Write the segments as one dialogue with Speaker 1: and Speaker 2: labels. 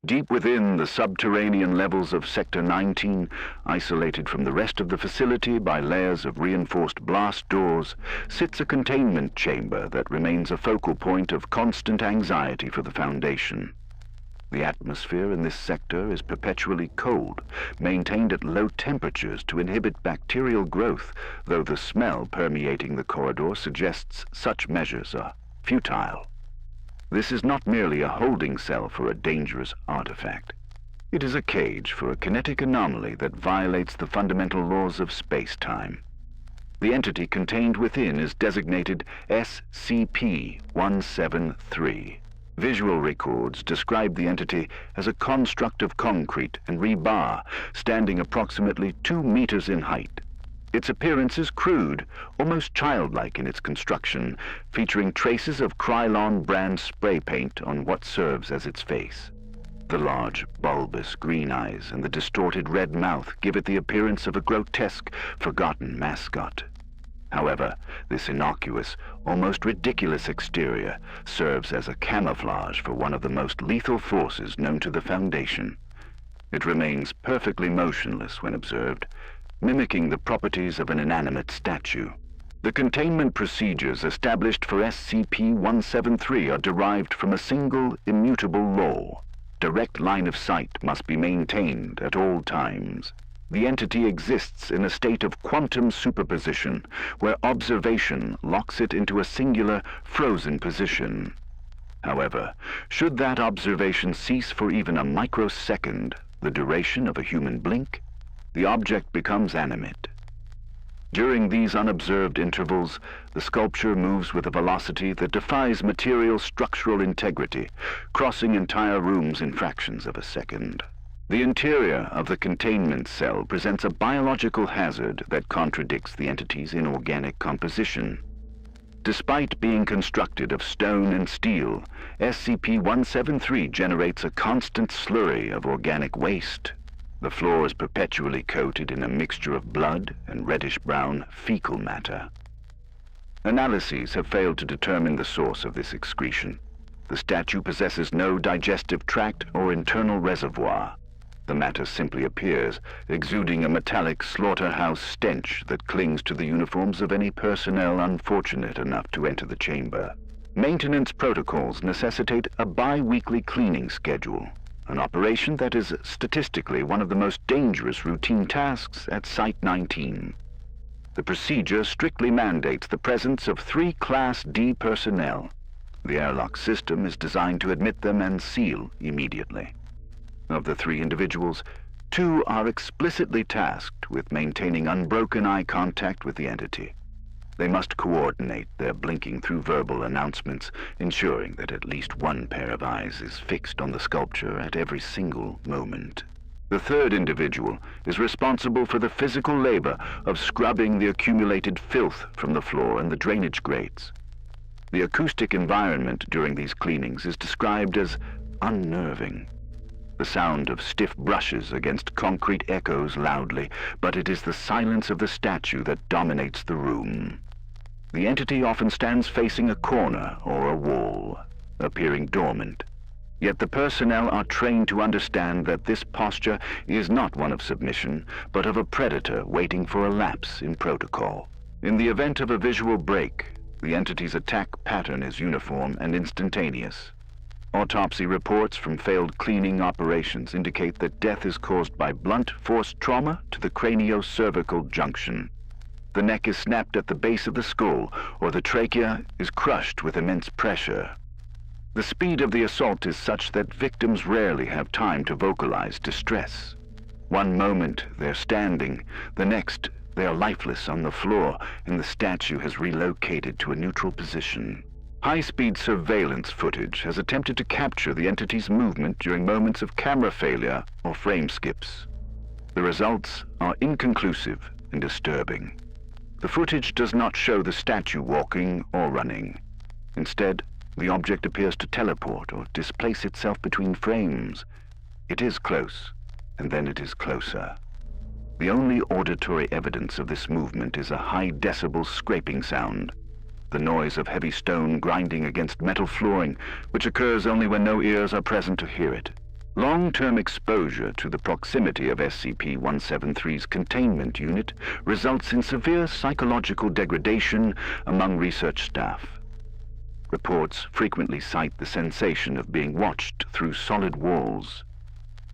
Speaker 1: Deep within the subterranean levels of Sector 19, isolated from the rest of the facility by layers of reinforced blast doors, sits a containment chamber that remains a focal point of constant anxiety for the Foundation. The atmosphere in this sector is perpetually cold, maintained at low temperatures to inhibit bacterial growth, though the smell permeating the corridor suggests such measures are futile. This is not merely a holding cell for a dangerous artifact. It is a cage for a kinetic anomaly that violates the fundamental laws of space-time. The entity contained within is designated SCP-173. Visual records describe the entity as a construct of concrete and rebar, standing approximately 2 meters in height. Its appearance is crude, almost childlike in its construction, featuring traces of Krylon brand spray paint on what serves as its face. The large, bulbous green eyes and the distorted red mouth give it the appearance of a grotesque, forgotten mascot. However, this innocuous, almost ridiculous exterior serves as a camouflage for one of the most lethal forces known to the Foundation. It remains perfectly motionless when observed, mimicking the properties of an inanimate statue. The containment procedures established for SCP-173 are derived from a single, immutable law. Direct line of sight must be maintained at all times. The entity exists in a state of quantum superposition, where observation locks it into a singular, frozen position. However, should that observation cease for even a microsecond, the duration of a human blink, the object becomes animate. During these unobserved intervals, the sculpture moves with a velocity that defies material structural integrity, crossing entire rooms in fractions of a second. The interior of the containment cell presents a biological hazard that contradicts the entity's inorganic composition. Despite being constructed of stone and steel, SCP-173 generates a constant slurry of organic waste. The floor is perpetually coated in a mixture of blood and reddish-brown fecal matter. Analyses have failed to determine the source of this excretion. The statue possesses no digestive tract or internal reservoir. The matter simply appears, exuding a metallic slaughterhouse stench that clings to the uniforms of any personnel unfortunate enough to enter the chamber. Maintenance protocols necessitate a bi-weekly cleaning schedule, an operation that is statistically one of the most dangerous routine tasks at Site-19. The procedure strictly mandates the presence of 3 Class D personnel. The airlock system is designed to admit them and seal immediately. Of the 3 individuals, 2 are explicitly tasked with maintaining unbroken eye contact with the entity. They must coordinate their blinking through verbal announcements, ensuring that at least one pair of eyes is fixed on the sculpture at every single moment. The 3rd individual is responsible for the physical labor of scrubbing the accumulated filth from the floor and the drainage grates. The acoustic environment during these cleanings is described as unnerving. The sound of stiff brushes against concrete echoes loudly, but it is the silence of the statue that dominates the room. The entity often stands facing a corner or a wall, appearing dormant. Yet the personnel are trained to understand that this posture is not one of submission, but of a predator waiting for a lapse in protocol. In the event of a visual break, the entity's attack pattern is uniform and instantaneous. Autopsy reports from failed cleaning operations indicate that death is caused by blunt force trauma to the cranio-cervical junction. The neck is snapped at the base of the skull, or the trachea is crushed with immense pressure. The speed of the assault is such that victims rarely have time to vocalize distress. One moment they're standing, the next they are lifeless on the floor, and the statue has relocated to a neutral position. High-speed surveillance footage has attempted to capture the entity's movement during moments of camera failure or frame skips. The results are inconclusive and disturbing. The footage does not show the statue walking or running. Instead, the object appears to teleport or displace itself between frames. It is close, and then it is closer. The only auditory evidence of this movement is a high-decibel scraping sound, the noise of heavy stone grinding against metal flooring, which occurs only when no ears are present to hear it. Long-term exposure to the proximity of SCP-173's containment unit results in severe psychological degradation among research staff. Reports frequently cite the sensation of being watched through solid walls.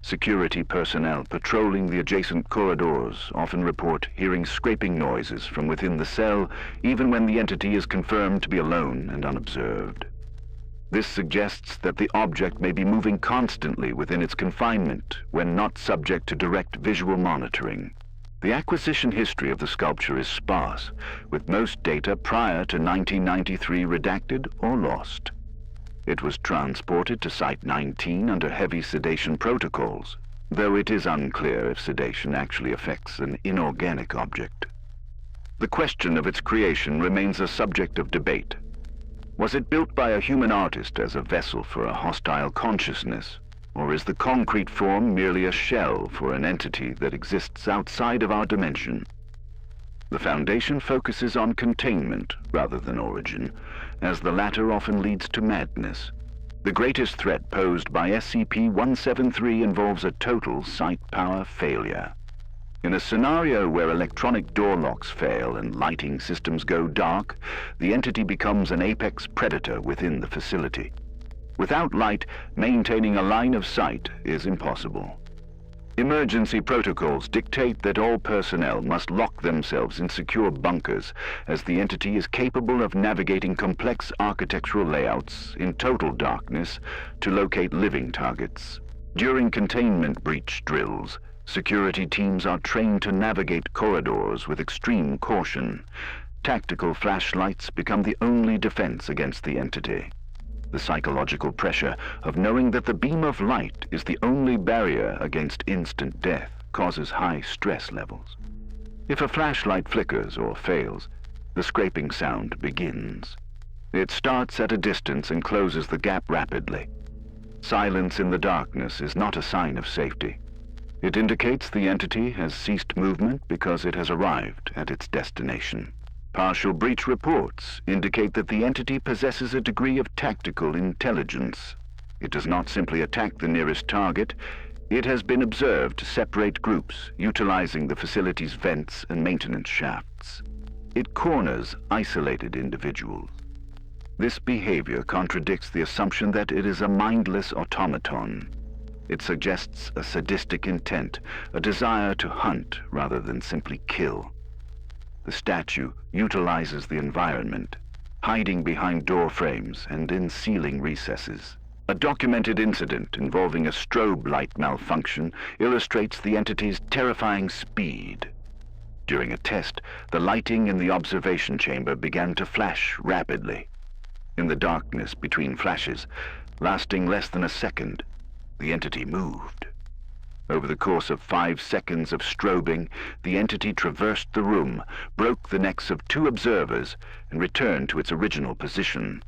Speaker 1: Security personnel patrolling the adjacent corridors often report hearing scraping noises from within the cell, even when the entity is confirmed to be alone and unobserved. This suggests that the object may be moving constantly within its confinement when not subject to direct visual monitoring. The acquisition history of the sculpture is sparse, with most data prior to 1993 redacted or lost. It was transported to Site 19 under heavy sedation protocols, though it is unclear if sedation actually affects an inorganic object. The question of its creation remains a subject of debate. Was it built by a human artist as a vessel for a hostile consciousness, or is the concrete form merely a shell for an entity that exists outside of our dimension? The Foundation focuses on containment rather than origin, as the latter often leads to madness. The greatest threat posed by SCP-173 involves a total site power failure. In a scenario where electronic door locks fail and lighting systems go dark, the entity becomes an apex predator within the facility. Without light, maintaining a line of sight is impossible. Emergency protocols dictate that all personnel must lock themselves in secure bunkers, as the entity is capable of navigating complex architectural layouts in total darkness to locate living targets. During containment breach drills, security teams are trained to navigate corridors with extreme caution. Tactical flashlights become the only defense against the entity. The psychological pressure of knowing that the beam of light is the only barrier against instant death causes high stress levels. If a flashlight flickers or fails, the scraping sound begins. It starts at a distance and closes the gap rapidly. Silence in the darkness is not a sign of safety. It indicates the entity has ceased movement because it has arrived at its destination. Partial breach reports indicate that the entity possesses a degree of tactical intelligence. It does not simply attack the nearest target. It has been observed to separate groups, utilizing the facility's vents and maintenance shafts. It corners isolated individuals. This behavior contradicts the assumption that it is a mindless automaton. It suggests a sadistic intent, a desire to hunt rather than simply kill. The statue utilizes the environment, hiding behind door frames and in ceiling recesses. A documented incident involving a strobe light malfunction illustrates the entity's terrifying speed. During a test, the lighting in the observation chamber began to flash rapidly. In the darkness between flashes, lasting less than a second, the entity moved. Over the course of 5 seconds of strobing, the entity traversed the room, broke the necks of 2 observers, and returned to its original position.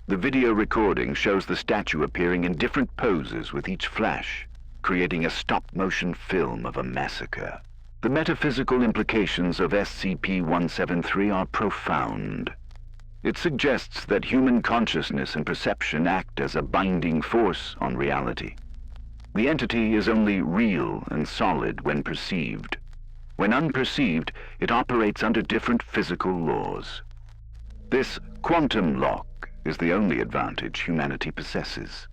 Speaker 1: The video recording shows the statue appearing in different poses with each flash, creating a stop-motion film of a massacre. The metaphysical implications of SCP-173 are profound. It suggests that human consciousness and perception act as a binding force on reality. The entity is only real and solid when perceived. When unperceived, it operates under different physical laws. This quantum lock is the only advantage humanity possesses.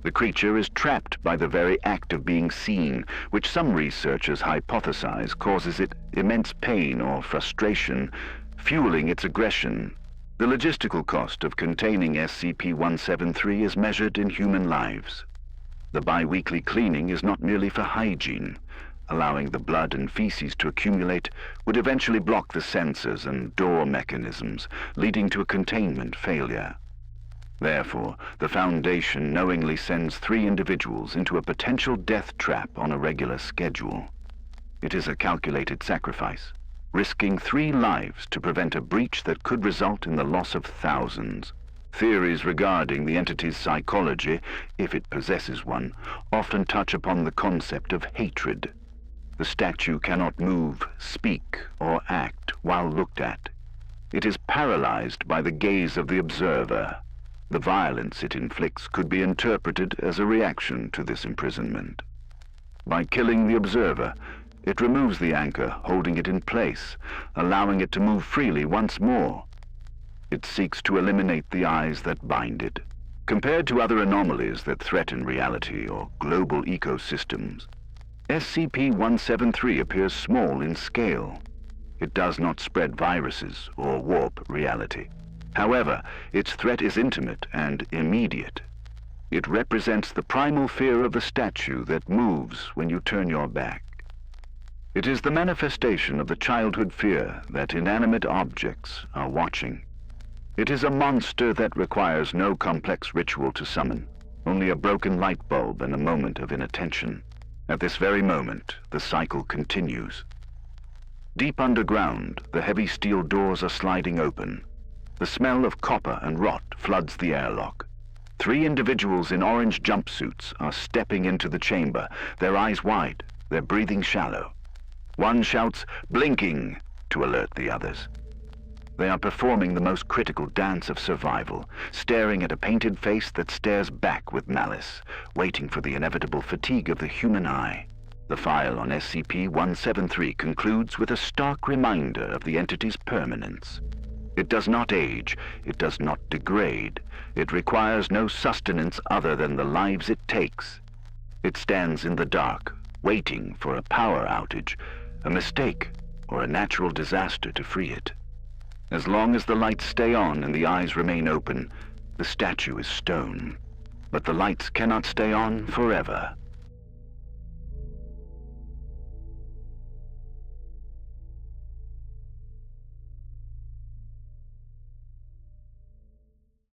Speaker 1: The creature is trapped by the very act of being seen, which some researchers hypothesize causes it immense pain or frustration, fueling its aggression. The logistical cost of containing SCP-173 is measured in human lives. The bi-weekly cleaning is not merely for hygiene. Allowing the blood and feces to accumulate would eventually block the sensors and door mechanisms, leading to a containment failure. Therefore, the Foundation knowingly sends 3 individuals into a potential death trap on a regular schedule. It is a calculated sacrifice, risking 3 lives to prevent a breach that could result in the loss of thousands. Theories regarding the entity's psychology, if it possesses one, often touch upon the concept of hatred. The statue cannot move, speak, or act while looked at. It is paralyzed by the gaze of the observer. The violence it inflicts could be interpreted as a reaction to this imprisonment. By killing the observer, it removes the anchor holding it in place, allowing it to move freely once more. It seeks to eliminate the eyes that bind it. Compared to other anomalies that threaten reality or global ecosystems, SCP-173 appears small in scale. It does not spread viruses or warp reality. However, its threat is intimate and immediate. It represents the primal fear of the statue that moves when you turn your back. It is the manifestation of the childhood fear that inanimate objects are watching. It is a monster that requires no complex ritual to summon, only a broken light bulb and a moment of inattention. At this very moment, the cycle continues. Deep underground, the heavy steel doors are sliding open. The smell of copper and rot floods the airlock. 3 individuals in orange jumpsuits are stepping into the chamber, their eyes wide, their breathing shallow. One shouts, "Blinking," to alert the others. They are performing the most critical dance of survival, staring at a painted face that stares back with malice, waiting for the inevitable fatigue of the human eye. The file on SCP-173 concludes with a stark reminder of the entity's permanence. It does not age, it does not degrade, it requires no sustenance other than the lives it takes. It stands in the dark, waiting for a power outage, a mistake, or a natural disaster to free it. As long as the lights stay on and the eyes remain open, the statue is stone. But the lights cannot stay on forever.